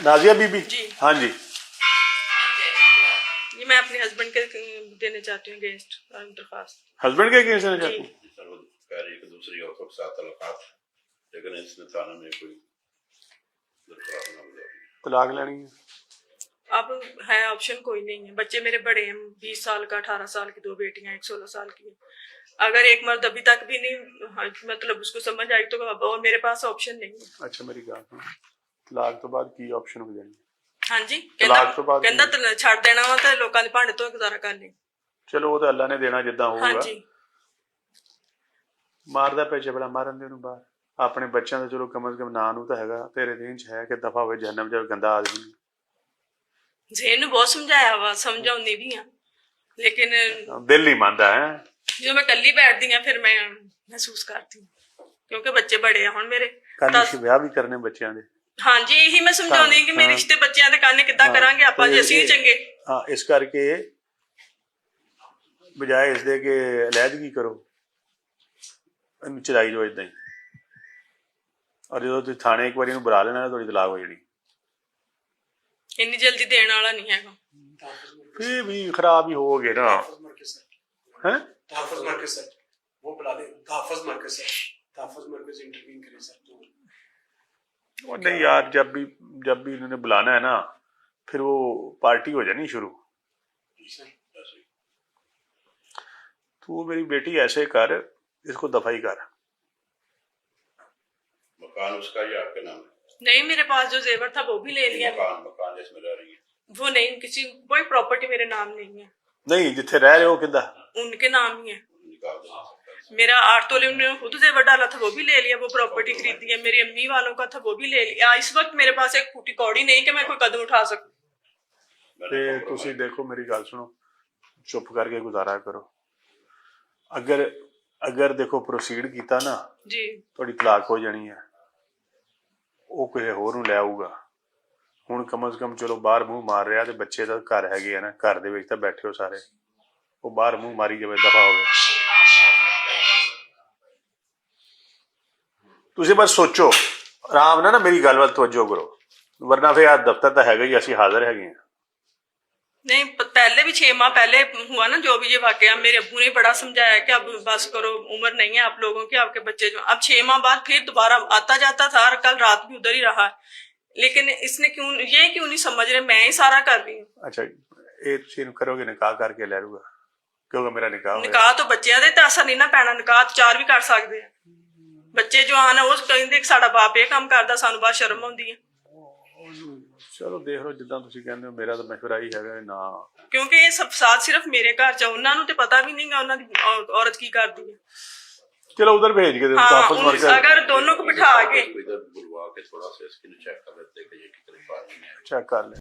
नाजिया बीबी जी। हाँ जी। ये मैं अपने हस्बैंड के देने चाहती हूँ अगेंस्ट दरखास्त। हस्बैंड के अगेंस्ट देना चाहती जी। हूँ? सर वो कह रही है कि दूसरी औरतों के साथ तलाक़ात, लेकिन इसने थाना में कोई दरख्वास्त ना मिला। तलाक लेनी है। अब है ऑप्शन कोई नहीं है। बच्चे मेरे बड़े हैं, 20 साल का, 18 साल की 2 बेटियां, एक 16 साल की है। अगर एक मर्द अभी तक भी नहीं मतलब उसको समझ आई तो अब और मेरे पास ऑप्शन नहीं है। अच्छा मेरी गल सुनो, तलाक तो बाद की ऑप्शन हो जाएगी? हाँ जी, तलाक तो बाद कहता छड़ देना वा तो लोगों के भांडे तो गुजारा कर ले। चलो वो तो अल्लाह ने देना जिद्दां हाँ होगा। जी। मारदा पे चबड़ा मारन दे नूं बाहर, अपने बच्चों का चलो कम से कम नां नूं तो हैगा, तेरे देन च है कि दफा होवे जहन्नम च, गंदा आदमी। जेन बहुत समझाया वा, समझाउंदी भी हां, लेकिन दिल नहीं मानता है। जो मैं कल्ली बैठदी हां फिर मैं महसूस करती हूं, क्योंकि बच्चे बड़े हैं हुण मेरे। कल विआह भी करने बच्चों दे। हाँ जी, यही मैं समझाउंदी कि मेरे रिश्ते बच्चों दे काने किद्दां करांगे आपां जे असीं चंगे। हाँ, इस करके बजाय इसदे कि अलहदगी करो, इन्हूं चलाई जाओ इदां ही, और जो तुसीं थाने एक बार बुला लेना थोड़ी तलाक हो जानी। इन्नी जल्दी देने वाला नहीं है। फिर भी खराब ही हो गए ना। हैं? तहफ़्फ़ुज़ मरकज़ सर, वो बुला दे। तहफ़्फ़ुज़ मरकज़ सर, तहफ़्फ़ुज़ मरकज़ इंटरवीन करे सर। और नहीं यार, जब भी इन्होंने बुलाना है ना, फिर वो पार्टी हो जानी शुरू। तू मेरी बेटी ऐसे कर, इसको दफाई कर। मकान उसका ही आपके नाम है? नहीं, मेरे पास जो जेवर था वो भी ले लिया। मकान जिसमें रह रही है वो नहीं, किसी कोई प्रॉपर्टी मेरे नाम नहीं है। नहीं, जिथे रह रहे हो किदा उनके नाम ही है। निकाल दे सकता है। मेरा 8 तोले उन्होंने खुद जेवर डाला था, वो भी ले लिया। वो प्रॉपर्टी खरीदी है, मेरी अम्मी वालों का था, वो भी ले लिया। इस वक्त मेरे पास एक फूटी कौड़ी नहीं कि मैं कोई कदम उठा सकूं। ते तुसी देखो मेरी गल सुनो, चुप करके गुजारा करो। अगर देखो प्रोसीड किया ना जी, थोड़ी तलाक हो जानी है, वो किसी होर नूं लै आऊगा। हुण कम से कम चलो बाहर मूँह मार रहा, तो बच्चे तो घर हैगे ना, घर दे विच तां बैठे हो सारे, वो बाहर मूँह मारी जावे, दफा होवे। तुसी बस सोचो आराम ना मेरी गल वल तवज्जो करो, वरना फिर आ दफ्तर तो हैगा ही, असीं हाजिर हैगे हैं। नहीं पहले भी 6 माह पहले हुआ ना जो भी ये वाकया, मेरे अब्बू ने बड़ा समझाया कि अब बस करो, उम्र नहीं है आप लोगों की, आपके बच्चे जो। अब 6 माह बाद फिर दोबारा आता जाता था, और कल रात भी उधर ही रहा। लेकिन इसने क्यों नहीं समझ रहे, मैं ही सारा कर रही हूँ। अच्छा ये तुसीं करोगे, निकाह करके लै लूगा, क्योंकि मेरा निकाह होया। निकाह तो बच्चों दे असर नहीं ना पैना, निकाह 4 भी कर सकते हैं। बच्चे जो आन वो कहते साडा बाप ये काम करदा, सानू बात शर्म आउंदी है। चलो देख लो जिद्दां तुसीं कहंदे हो, मेरा तो मशवरा ही हैगा ना। क्योंकि ये सब साथ सिर्फ मेरे घर च, उन्हां नूं ते पता भी नहीं गा उन्हां दी औरत की करदी है। चलो उधर भेज के दे, हाँ, वापस मर के अगर दोनों को बिठा के इधर बुलवा के थोड़ा सा स्किन चेक कर लेते कि ये कितनी बात है। चेक कर ले।